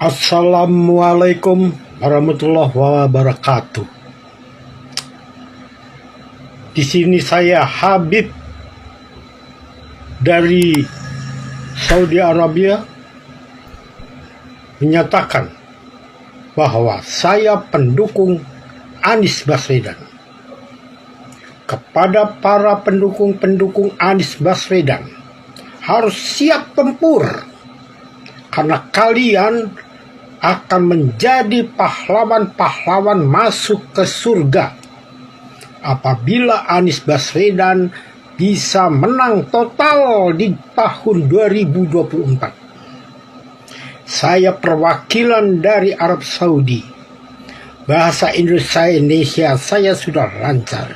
Assalamualaikum warahmatullahi wabarakatuh. Di sini saya Habib dari Saudi Arabia menyatakan bahwa saya pendukung Anies Baswedan. Kepada para pendukung Anies Baswedan, harus siap tempur karena kalian akan menjadi pahlawan-pahlawan masuk ke surga apabila Anies Baswedan bisa menang total di tahun 2024. Saya perwakilan dari Arab Saudi. Bahasa Indonesia saya sudah lancar.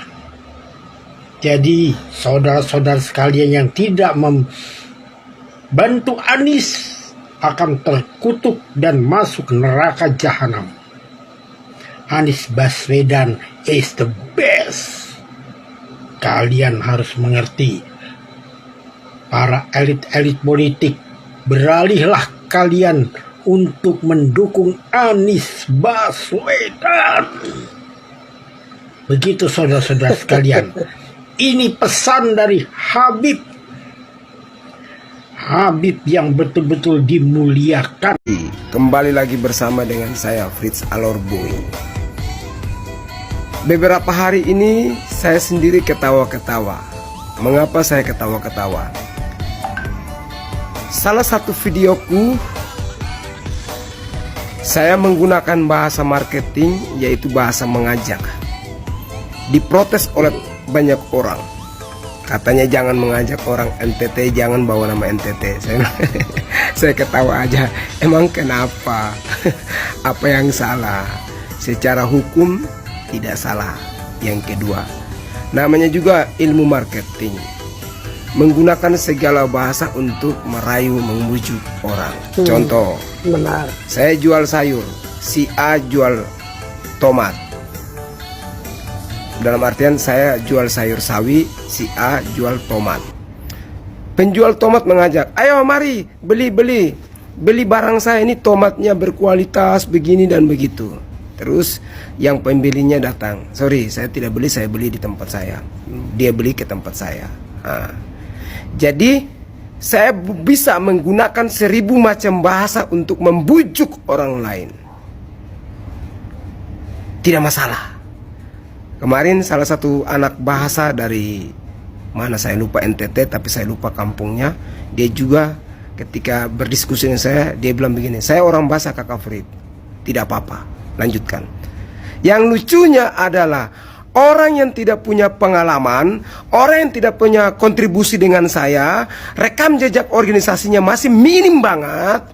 Jadi saudara-saudara sekalian yang tidak membantu Anies akan terkutuk dan masuk neraka jahanam. Anies Baswedan is the best. Kalian harus mengerti. Para elit-elit politik, beralihlah kalian untuk mendukung Anies Baswedan. Begitu saudara-saudara sekalian. Ini pesan dari Habib yang betul-betul dimuliakan. Kembali lagi bersama dengan saya Fritz Alorboy. Beberapa hari ini saya sendiri ketawa-ketawa. Mengapa saya ketawa-ketawa? Salah satu videoku saya menggunakan bahasa marketing, yaitu bahasa mengajak. Diprotes oleh banyak orang. Katanya jangan mengajak orang NTT, jangan bawa nama NTT. Saya ketawa aja. Emang kenapa? Apa yang salah? Secara hukum tidak salah. Yang kedua, namanya juga ilmu marketing. Menggunakan segala bahasa untuk merayu, membujuk orang. Contoh, Benar. saya jual sayur, si A jual tomat. Dalam artian saya jual sayur sawi, si A jual tomat. Penjual tomat mengajak, ayo mari beli barang saya, ini tomatnya berkualitas begini dan begitu. Terus yang pembelinya datang, sorry saya tidak beli, saya beli di tempat saya. Dia beli ke tempat saya. Jadi saya bisa menggunakan 1000 macam bahasa untuk membujuk orang lain. Tidak masalah. Kemarin salah satu anak bahasa dari mana saya lupa, NTT, tapi saya lupa kampungnya. Dia juga ketika berdiskusi dengan saya, dia bilang begini, saya orang bahasa Kakak Frit. Tidak apa-apa, lanjutkan. Yang lucunya adalah orang yang tidak punya pengalaman, orang yang tidak punya kontribusi dengan saya, rekam jejak organisasinya masih minim banget.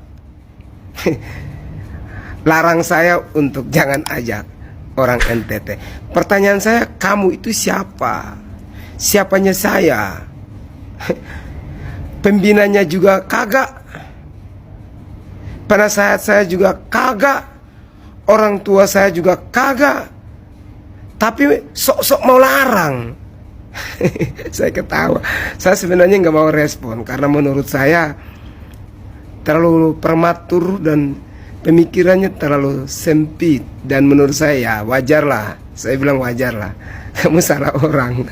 Larang saya untuk jangan ajak orang NTT. Pertanyaan saya, kamu itu siapa? Siapanya saya? Pembinanya juga kagak. Penasehat saya juga kagak. Orang tua saya juga kagak. Tapi sok-sok mau larang. Saya ketawa. Saya sebenarnya nggak mau respon karena menurut saya terlalu prematur dan pemikirannya terlalu sempit. Dan menurut saya ya wajarlah. Saya bilang wajarlah. Kamu salah orang.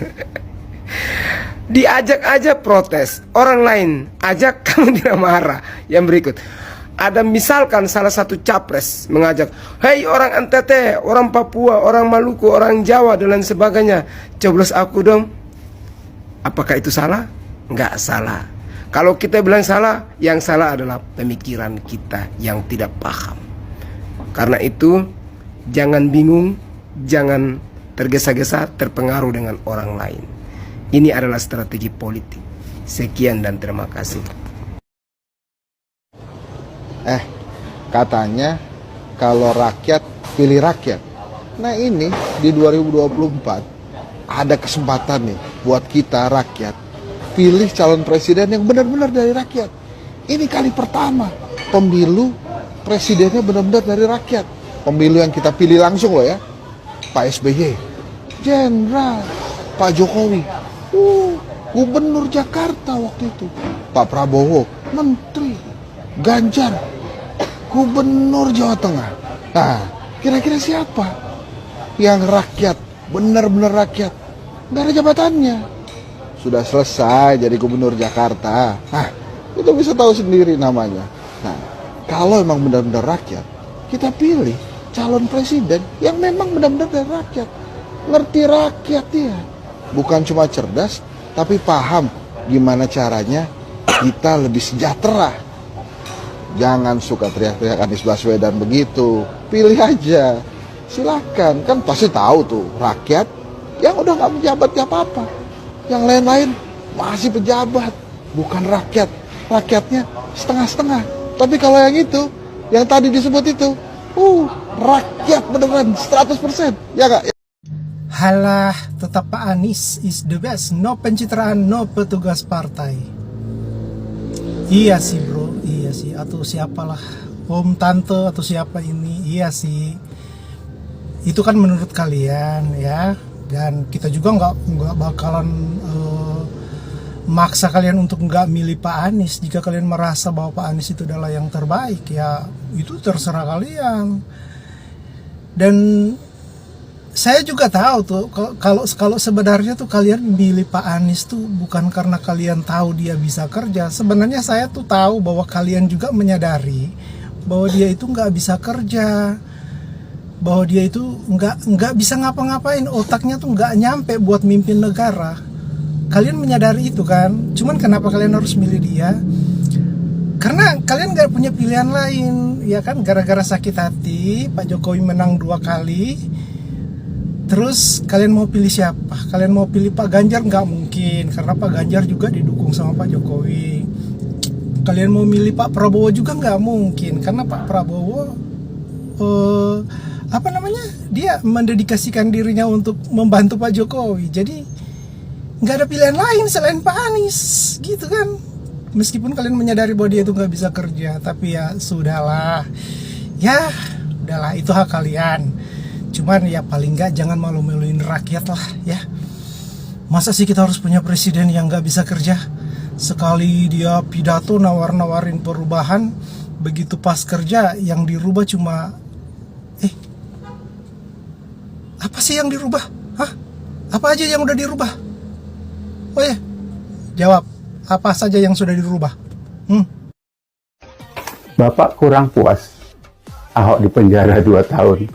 Diajak aja protes. Orang lain ajak kamu tidak marah. Yang berikut, ada misalkan salah satu capres mengajak, hei orang NTT, orang Papua, orang Maluku, orang Jawa dan lain sebagainya, coblos aku dong. Apakah itu salah? Nggak salah. Kalau kita bilang salah, yang salah adalah pemikiran kita yang tidak paham. Karena itu, jangan bingung, jangan tergesa-gesa terpengaruh dengan orang lain. Ini adalah strategi politik. Sekian dan terima kasih. Katanya kalau rakyat pilih rakyat. Nah ini di 2024 ada kesempatan nih buat kita rakyat pilih calon presiden yang benar-benar dari rakyat. Ini kali pertama pemilu presidennya benar-benar dari rakyat. Pemilu yang kita pilih langsung loh ya. Pak SBY, Jenderal, Pak Jokowi, Gubernur Jakarta waktu itu, Pak Prabowo, Menteri, Ganjar, Gubernur Jawa Tengah. Nah, kira-kira siapa yang rakyat, benar-benar rakyat, nggak ada jabatannya, sudah selesai jadi gubernur Jakarta? Nah, itu bisa tahu sendiri namanya. Nah, kalau emang benar-benar rakyat, kita pilih calon presiden yang memang benar-benar dari rakyat, ngerti rakyat dia, bukan cuma cerdas, tapi paham gimana caranya kita lebih sejahtera. Jangan suka teriak-teriak Anies Baswedan begitu. Pilih aja. Silakan. Kan pasti tahu tuh rakyat yang udah nggak menjabat apa-apa. Yang lain-lain masih pejabat. Bukan rakyat. Rakyatnya setengah-setengah. Tapi kalau yang itu, yang tadi disebut itu, rakyat beneran 100%. Ya nggak? Halah, tetap Pak Anies is the best. No pencitraan, no petugas partai. Iya sih bro, iya sih. Atau siapalah, om, tante, atau siapa ini. Iya sih. Itu kan menurut kalian ya. Dan kita juga nggak bakalan maksa kalian untuk nggak milih Pak Anies. Jika kalian merasa bahwa Pak Anies itu adalah yang terbaik, ya itu terserah kalian. Dan saya juga tahu tuh kalau sebenarnya tuh kalian milih Pak Anies tuh bukan karena kalian tahu dia bisa kerja. Sebenarnya saya tuh tahu bahwa kalian juga menyadari bahwa dia itu nggak bisa kerja, bahwa dia itu nggak bisa ngapa-ngapain, otaknya tuh nggak nyampe buat mimpin negara. Kalian menyadari itu kan? Cuman kenapa kalian harus milih dia? Karena kalian nggak punya pilihan lain, ya kan? Gara-gara sakit hati Pak Jokowi menang 2 kali. Terus kalian mau pilih siapa? Kalian mau pilih Pak Ganjar? Nggak mungkin, karena Pak Ganjar juga didukung sama Pak Jokowi. Kalian mau milih Pak Prabowo juga nggak mungkin, karena Pak Prabowo dia mendedikasikan dirinya untuk membantu Pak Jokowi. Jadi nggak ada pilihan lain selain Pak Anies, gitu kan? Meskipun kalian menyadari bahwa dia itu nggak bisa kerja, tapi ya sudahlah, itu hak kalian. Cuman ya paling nggak jangan malu-maluin rakyat lah ya. Masa sih kita harus punya presiden yang nggak bisa kerja? Sekali dia pidato nawar-nawarin perubahan, begitu pas kerja yang dirubah cuma apa sih yang dirubah? Hah? Apa aja yang udah dirubah? Oh ya, jawab, apa saja yang sudah dirubah? Bapak kurang puas Ahok dipenjara 2 tahun,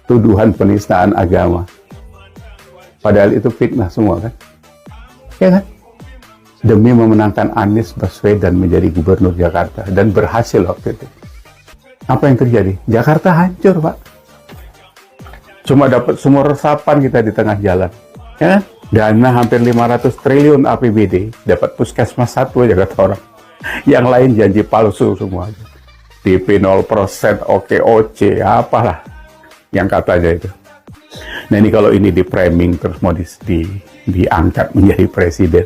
tuduhan penistaan agama. Padahal itu fitnah semua kan? Ya kan? Demi memenangkan Anies Baswedan menjadi gubernur Jakarta, dan berhasil waktu itu. Apa yang terjadi? Jakarta hancur, Pak. Cuma dapat sumur resapan kita di tengah jalan. Ya kan? Dana hampir 500 triliun APBD, dapat puskesmas 1 aja kata orang. Yang lain janji palsu semua. DP 0%, OKOC, apalah yang katanya itu. Nah ini kalau ini di framing terus mau diangkat menjadi presiden,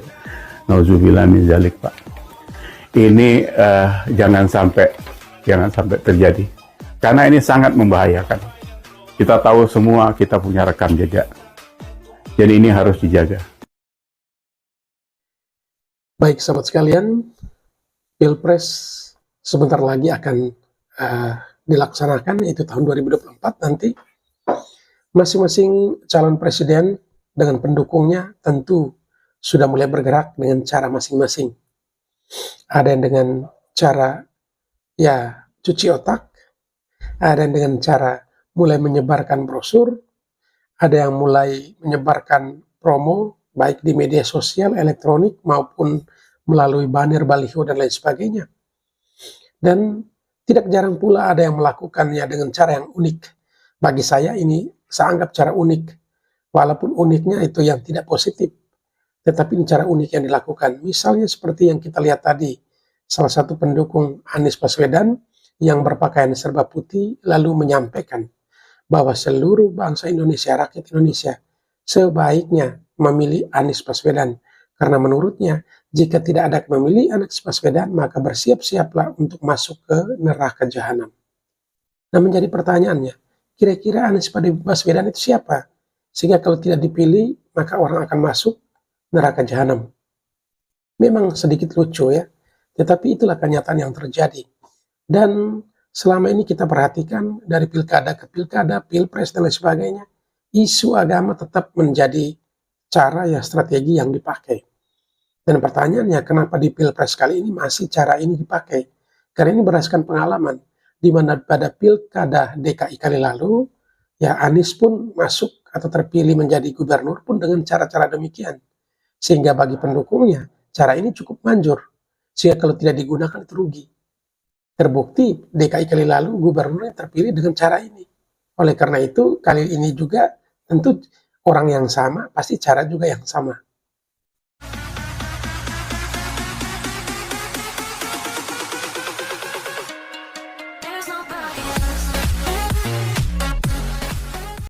nauzubillah min dzalik, Pak. Ini jangan sampai terjadi, karena ini sangat membahayakan. Kita tahu semua kita punya rekam jejak, jadi ini harus dijaga. Baik sahabat sekalian, Pilpres sebentar lagi akan dilaksanakan, yaitu tahun 2024 nanti. Masing-masing calon presiden dengan pendukungnya tentu sudah mulai bergerak dengan cara masing-masing. Ada yang dengan cara cuci otak, ada yang dengan cara mulai menyebarkan brosur, ada yang mulai menyebarkan promo baik di media sosial, elektronik maupun melalui banner, baliho dan lain sebagainya. Dan tidak jarang pula ada yang melakukannya dengan cara yang unik. Bagi saya ini saya anggap cara unik, walaupun uniknya itu yang tidak positif, tetapi ini cara unik yang dilakukan. Misalnya seperti yang kita lihat tadi, salah satu pendukung Anies Baswedan yang berpakaian serba putih lalu menyampaikan bahwa seluruh bangsa Indonesia, rakyat Indonesia sebaiknya memilih Anies Baswedan, karena menurutnya jika tidak ada memilih Anies Baswedan maka bersiap-siaplah untuk masuk ke neraka jahanam. Nah menjadi pertanyaannya, kira-kira Anies Baswedan itu siapa? Sehingga kalau tidak dipilih maka orang akan masuk neraka jahanam. Memang sedikit lucu ya, tetapi itulah kenyataan yang terjadi. Dan selama ini kita perhatikan dari pilkada ke pilkada, pilpres dan lain sebagainya, isu agama tetap menjadi cara ya strategi yang dipakai. Dan pertanyaannya, kenapa di pilpres kali ini masih cara ini dipakai? Karena ini berdasarkan pengalaman, di mana pada pilkada DKI kali lalu, ya Anies pun masuk atau terpilih menjadi gubernur pun dengan cara-cara demikian. Sehingga bagi pendukungnya, cara ini cukup manjur. Sehingga kalau tidak digunakan itu rugi. Terbukti DKI kali lalu gubernurnya terpilih dengan cara ini. Oleh karena itu, kali ini juga tentu orang yang sama, pasti cara juga yang sama.